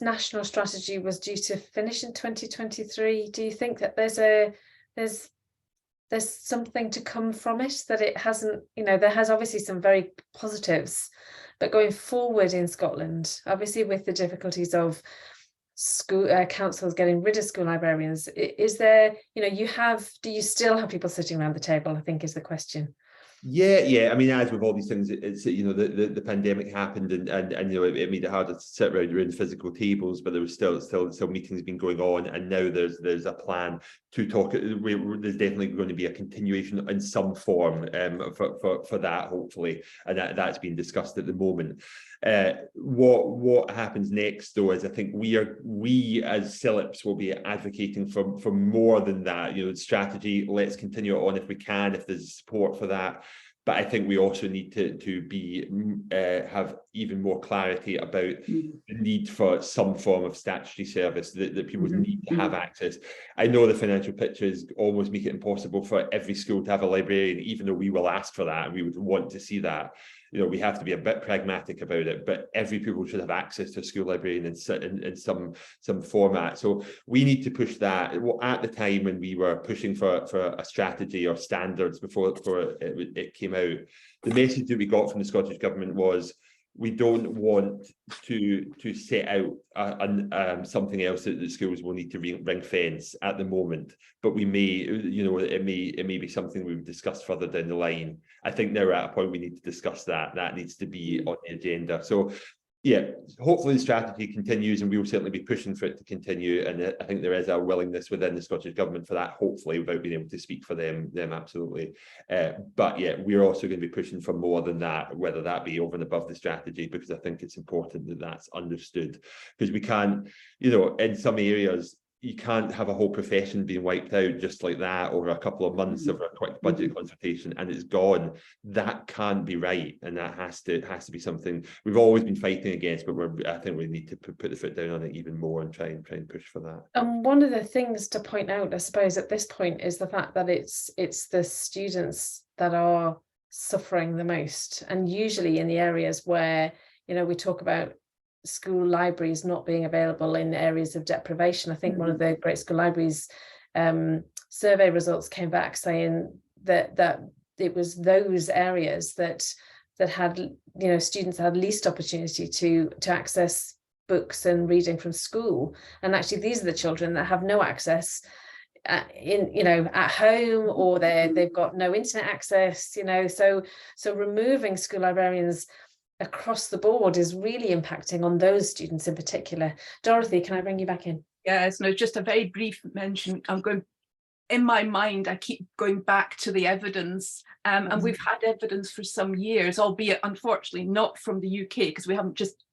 national strategy was due to finish in 2023. Do you think that there's something to come from it, that it hasn't, there has obviously some very positives, but going forward in Scotland, obviously with the difficulties of school councils getting rid of school librarians, is there, do you still have people sitting around the table, I think is the question. Yeah. I mean, as with all these things, it's the pandemic happened and it made it harder to sit around physical tables, but there was still meetings been going on, and now there's a plan to talk. There's definitely going to be a continuation in some form for that, hopefully, and that's being discussed at the moment. What happens next, though, is I think we as CILIPs will be advocating for more than that. Strategy. Let's continue it on if we can, if there's support for that. But I think we also need to have even more clarity about the need for some form of statutory service that people need to have access. I know the financial pictures almost make it impossible for every school to have a librarian, even though we will ask for that and we would want to see that. We have to be a bit pragmatic about it, but every pupil should have access to a school librarian in some format. So we need to push that. At the time when we were pushing for a strategy or standards before it came out, the message that we got from the Scottish Government was, we don't want to set out something else that the schools will need to ring fence at the moment, but we may, it may be something we would discuss further down the line. I think now we're at a point we need to discuss that. That needs to be on the agenda. So yeah, hopefully the strategy continues, and we will certainly be pushing for it to continue. And I think there is a willingness within the Scottish Government for that, hopefully, without being able to speak for them absolutely. But yeah, we're also going to be pushing for more than that, whether that be over and above the strategy, because I think it's important that that's understood. Because we can't, in some areas, you can't have a whole profession being wiped out just like that over a couple of months over a quick budget consultation and it's gone. That can't be right, and that has to be something we've always been fighting against. But I think we need to put the foot down on it even more and try and push for that. And one of the things to point out, I suppose, at this point is the fact that it's the students that are suffering the most, and usually in the areas where we talk about school libraries not being available in areas of deprivation. I think one of the Great School Libraries survey results came back saying that it was those areas that had students had least opportunity to access books and reading from school, and actually these are the children that have no access at home, or they've got no internet access. So removing school librarians across the board is really impacting on those students in particular. Dorothy, can I bring you back in? Yes, no, just a very brief mention. In my mind, I keep going back to the evidence, and we've had evidence for some years, albeit unfortunately not from the UK, because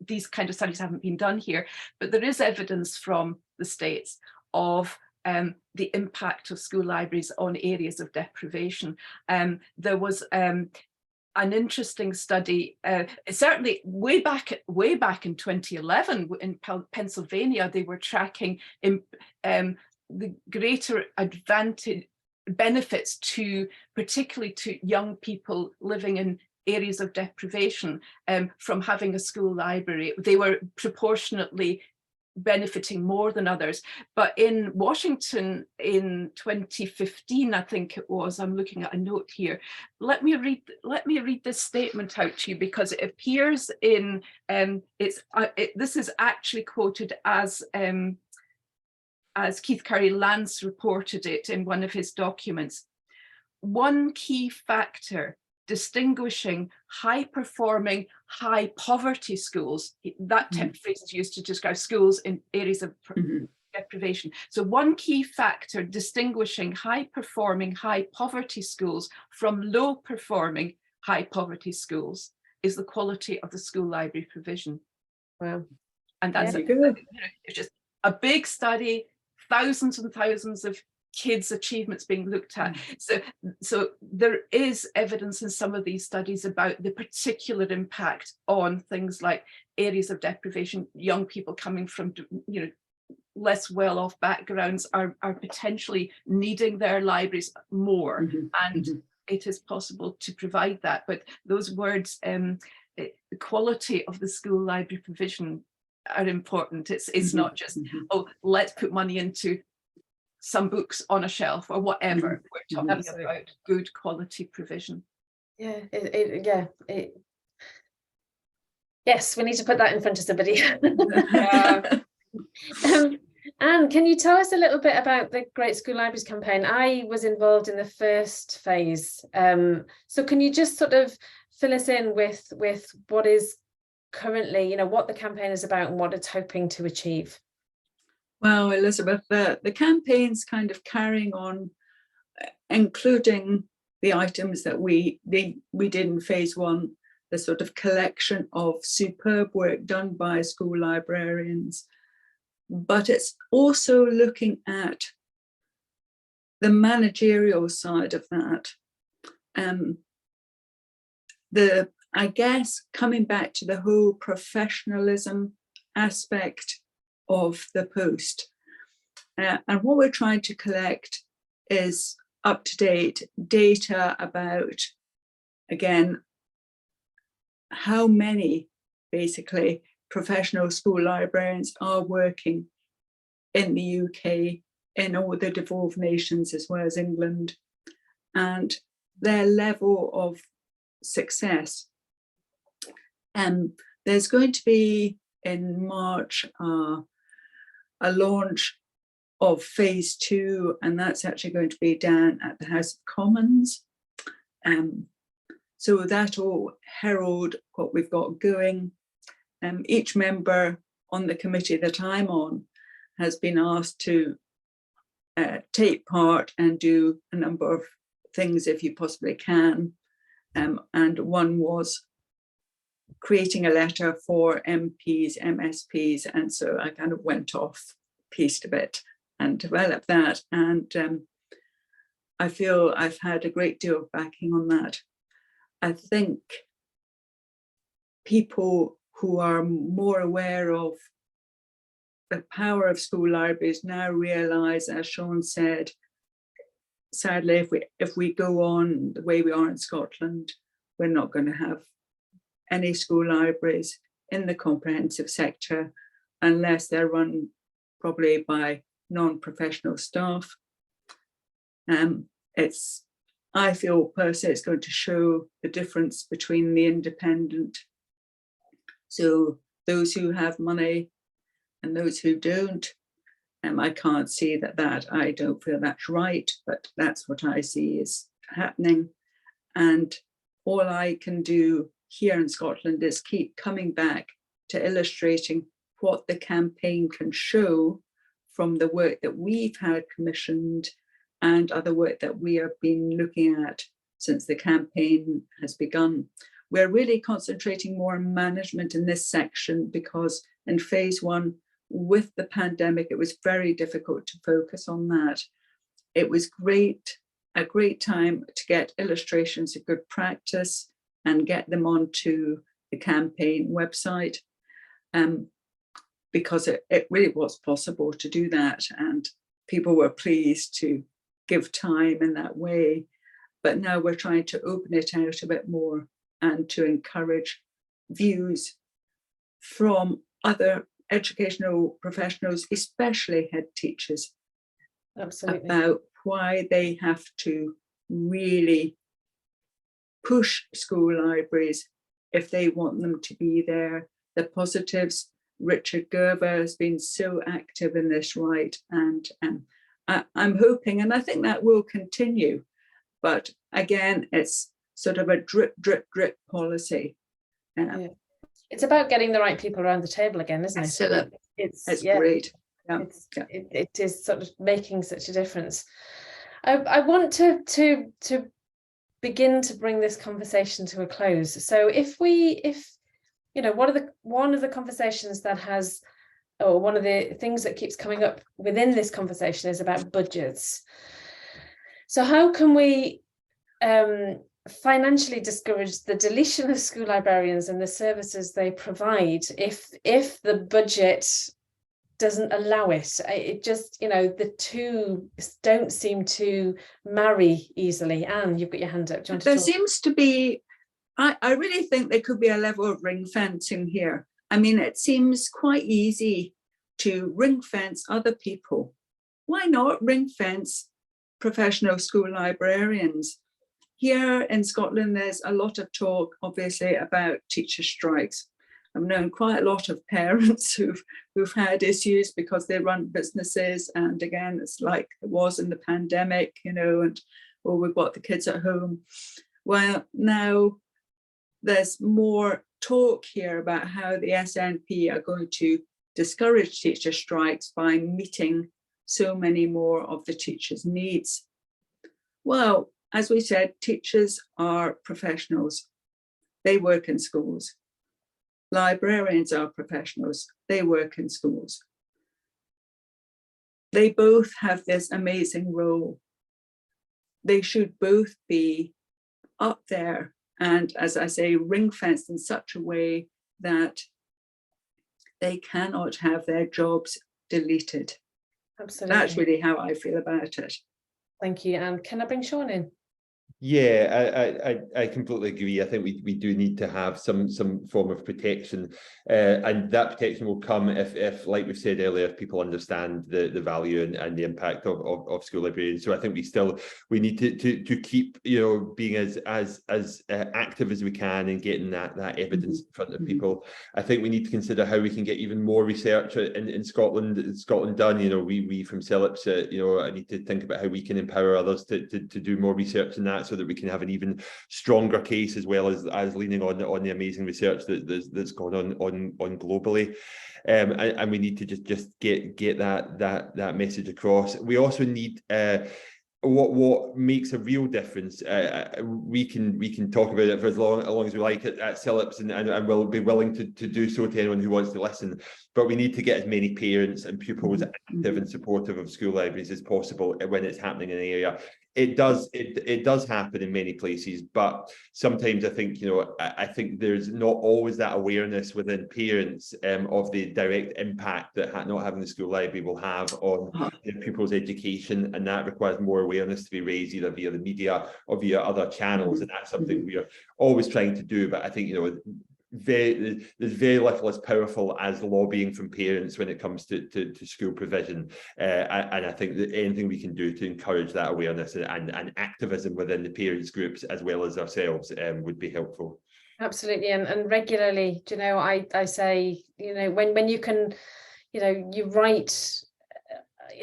these kind of studies haven't been done here, but there is evidence from the States of the impact of school libraries on areas of deprivation. There was an interesting study, certainly way back in 2011 in Pennsylvania. They were tracking the greater benefits particularly to young people living in areas of deprivation from having a school library. They were proportionately benefiting more than others. But in Washington in 2015, I think it was, I'm looking at a note here. Let me read this statement out to you, because it appears in this is actually quoted as Keith Curry Lance reported it in one of his documents. One key factor distinguishing high-performing, high-poverty schools, that phrase is used to describe schools in areas of deprivation. So one key factor distinguishing high-performing, high-poverty schools from low-performing, high-poverty schools is the quality of the school library provision. Wow. And that's good. It's just a big study, thousands and thousands of kids' achievements being looked at. So there is evidence in some of these studies about the particular impact on things like areas of deprivation. Young people coming from, you know, less well-off backgrounds are potentially needing their libraries more, and it is possible to provide that. But those words, the quality of the school library provision, are important. It's not just, oh, let's put money into some books on a shelf or whatever. We're talking about good quality provision. Yeah, yes, we need to put that in front of somebody. Anne, can you tell us a little bit about the Great School Libraries campaign? I was involved in the first phase. So can you just sort of fill us in with what is currently, you know, what the campaign is about and what it's hoping to achieve? Well, Elizabeth, the campaign's kind of carrying on, including the items that we did in phase one, the sort of collection of superb work done by school librarians. But it's also looking at the managerial side of that. I guess coming back to the whole professionalism aspect of the post. And what we're trying to collect is up-to-date data about, again, how many basically professional school librarians are working in the UK, in all the devolved nations as well as England, and their level of success. There's going to be in March a launch of phase 2, and that's actually going to be down at the House of Commons. So that'll herald what we've got going. Each member on the committee that I'm on has been asked to take part and do a number of things if you possibly can. And one was creating a letter for MPs, MSPs, and so I kind of went off, pieced a bit and developed that. And I feel I've had a great deal of backing on that. I think people who are more aware of the power of school libraries now realise, as Sean said, sadly, if we go on the way we are in Scotland, we're not going to have any school libraries in the comprehensive sector unless they're run probably by non-professional staff. I feel personally it's going to show the difference between the independent, so those who have money and those who don't. I can't see that I don't feel that's right, but that's what I see is happening. And all I can do here in Scotland is keep coming back to illustrating what the campaign can show from the work that we've had commissioned and other work that we have been looking at since the campaign has begun. We're really concentrating more on management in this section because in phase 1, with the pandemic, it was very difficult to focus on that. It was a great time to get illustrations of good practice and get them onto the campaign website, because it really was possible to do that, and people were pleased to give time in that way. But now we're trying to open it out a bit more and to encourage views from other educational professionals, especially head teachers, Absolutely, about why they have to really push school libraries if they want them to be there. The positives, Richard Gerber has been so active in this, right? And I'm hoping, and I think that will continue, but again, it's sort of a drip, drip, drip policy. Yeah. It's about getting the right people around the table again, isn't it? It's great. Yeah. It is sort of making such a difference. I want to begin to bring this conversation to a close. So if you know, one of the conversations that has or one of the things that keeps coming up within this conversation is about budgets. So how can we financially discourage the deletion of school librarians and the services they provide if the budget doesn't allow it? It just, the two don't seem to marry easily. Anne, you've got your hand up. Do you want to there talk? Seems to be, I really think there could be a level of ring fencing here. I mean, it seems quite easy to ring fence other people. Why not ring fence professional school librarians? Here in Scotland, there's a lot of talk, obviously, about teacher strikes. I've known quite a lot of parents who've had issues because they run businesses, and again, it's like it was in the pandemic, and we've got the kids at home. Well, now there's more talk here about how the SNP are going to discourage teacher strikes by meeting so many more of the teachers' needs. Well, as we said, teachers are professionals. They work in schools. Librarians are professionals. They work in schools. They both have this amazing role. They should both be up there and, as I say, ring-fenced in such a way that they cannot have their jobs deleted. Absolutely. That's really how I feel about it. Thank you. And can I bring Sean in? Yeah, I completely agree. I think we do need to have some form of protection, and that protection will come if, like we've said earlier, if people understand the value and the impact of school librarians. So I think we need to keep being as active as we can and getting that evidence in front of people. I think we need to consider how we can get even more research in Scotland done. We from CILIPS, I need to think about how we can empower others to do more research in that, so that we can have an even stronger case, as well as leaning on the amazing research that's gone on globally. And we need to just get that message across. We also need what makes a real difference. We can talk about it for as long as we like at CILIPS, and we'll be willing to do so to anyone who wants to listen. But we need to get as many parents and pupils active and supportive of school libraries as possible when it's happening in an area. It does happen in many places, but sometimes I think there's not always that awareness within parents of the direct impact that not having the school library will have on their pupils' education, and that requires more awareness to be raised either via the media or via other channels, and that's something we are always trying to do. But I think there's very little as powerful as lobbying from parents when it comes to school provision, and I think that anything we can do to encourage that awareness and activism within the parents groups as well as ourselves would be helpful. Absolutely. And regularly, I say, when you can, you write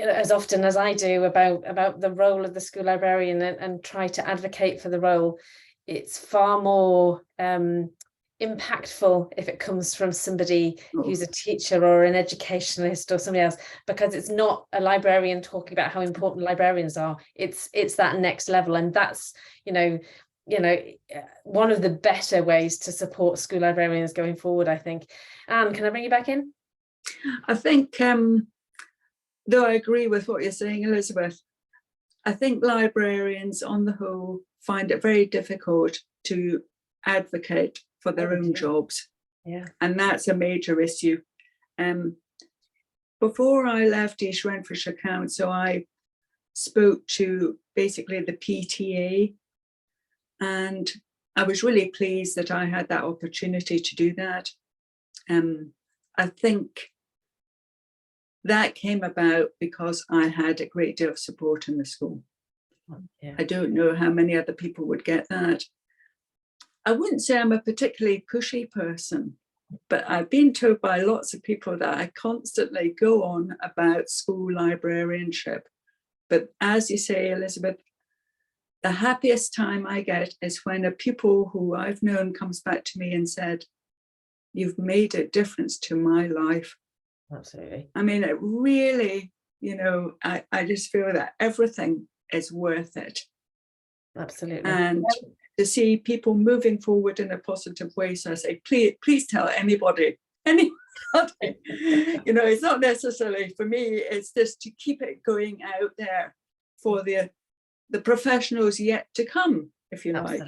as often as I do about the role of the school librarian and try to advocate for the role. It's far more impactful if it comes from somebody who's a teacher or an educationalist or somebody else, because it's not a librarian talking about how important librarians are. It's that next level, and that's one of the better ways to support school librarians going forward, I think. Anne, can I bring you back in? I think, though I agree with what you're saying, Elizabeth, I think librarians on the whole find it very difficult to advocate for their own jobs. Yeah. And that's a major issue. Before I left East Renfrewshire Council, I spoke to basically the PTA, and I was really pleased that I had that opportunity to do that. I think that came about because I had a great deal of support in the school. Yeah. I don't know how many other people would get that. I wouldn't say I'm a particularly pushy person, but I've been told by lots of people that I constantly go on about school librarianship. But as you say, Elizabeth, the happiest time I get is when a pupil who I've known comes back to me and said, "You've made a difference to my life." Absolutely. I mean, it really, I just feel that everything is worth it. Absolutely. And to see people moving forward in a positive way. So I say, please tell anybody You know, it's not necessarily for me, it's just to keep it going out there for the professionals yet to come, if you like.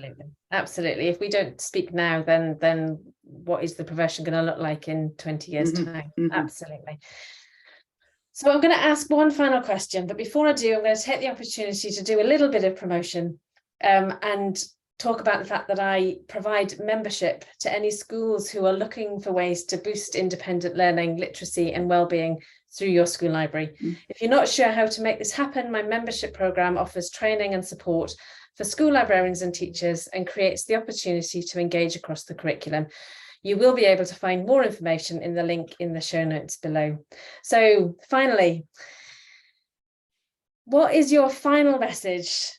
Absolutely. If we don't speak now, then what is the profession going to look like in 20 years' time? Absolutely. So I'm going to ask one final question, but before I do, I'm going to take the opportunity to do a little bit of promotion and talk about the fact that I provide membership to any schools who are looking for ways to boost independent learning, literacy and wellbeing through your school library. If you're not sure how to make this happen, my membership programme offers training and support for school librarians and teachers and creates the opportunity to engage across the curriculum. You will be able to find more information in the link in the show notes below. So finally, what is your final message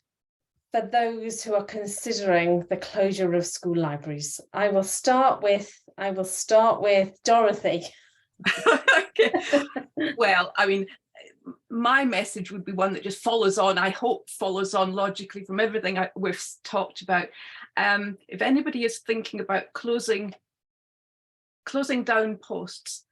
for those who are considering the closure of school libraries? I will start with Dorothy. Okay. Well, I mean, my message would be one that just follows on, I hope follows on logically from everything we've talked about. If anybody is thinking about closing down posts,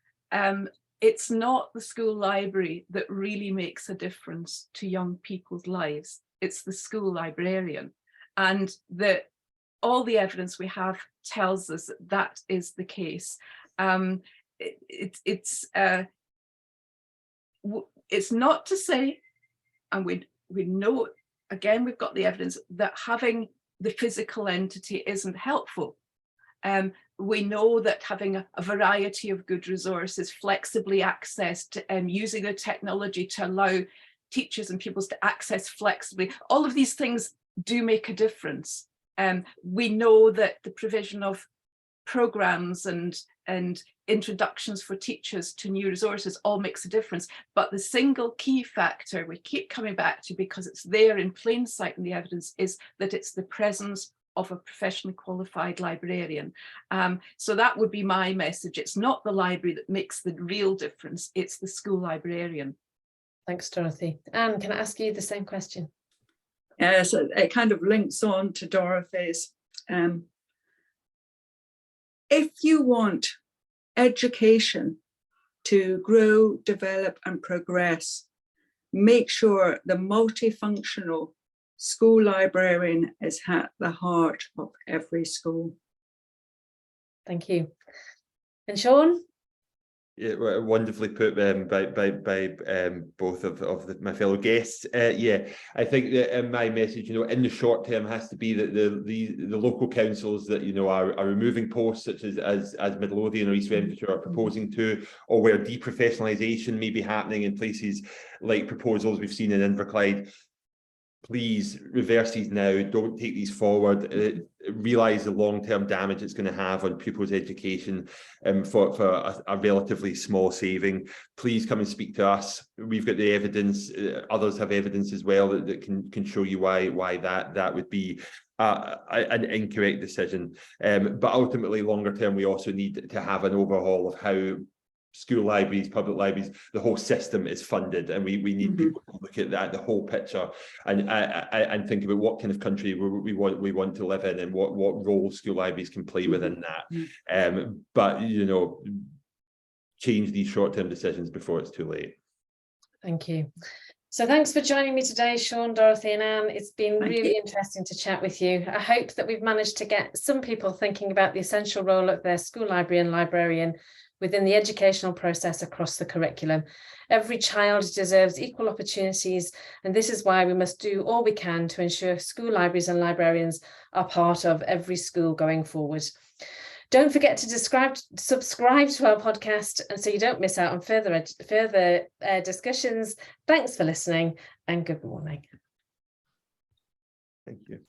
it's not the school library that really makes a difference to young people's lives. It's the school librarian, and all the evidence we have tells us that is the case. It's not to say, and we know, again, we've got the evidence that having the physical entity isn't helpful. We know that having a variety of good resources flexibly accessed and using the technology to allow teachers and pupils to access flexibly, all of these things do make a difference. We know that the provision of programs and introductions for teachers to new resources all makes a difference, but the single key factor we keep coming back to, because it's there in plain sight in the evidence, is that it's the presence of a professionally qualified librarian. So that would be my message. It's not the library that makes the real difference, it's the school librarian. Thanks, Dorothy. Anne, can I ask you the same question? Yes, it kind of links on to Dorothy's. If you want education to grow, develop and progress, make sure the multifunctional school librarian is at the heart of every school. Thank you. And Sean? Yeah, wonderfully put by both of my fellow guests. Yeah, I think that my message, in the short term, has to be that the local councils that are removing posts, such as Midlothian or East Renfrewshire are proposing to, or where deprofessionalisation may be happening in places like proposals we've seen in Inverclyde. Please reverse these now. Don't take these forward. Realise the long-term damage it's going to have on pupils' education for a relatively small saving. Please come and speak to us. We've got the evidence. Others have evidence as well that can show you why that would be an incorrect decision. But ultimately, longer term, we also need to have an overhaul of how school libraries, public libraries, the whole system is funded, and we need people to look at that, the whole picture, and think about what kind of country we want to live in, and what role school libraries can play within that. But change these short-term decisions before it's too late. Thank you. So thanks for joining me today, Sean, Dorothy and Anne. It's been really interesting to chat with you. I hope that we've managed to get some people thinking about the essential role of their school library and librarian within the educational process across the curriculum. Every child deserves equal opportunities, and this is why we must do all we can to ensure school libraries and librarians are part of every school going forward. Don't forget to subscribe to our podcast, and so you don't miss out on further discussions. Thanks for listening, and good morning. Thank you.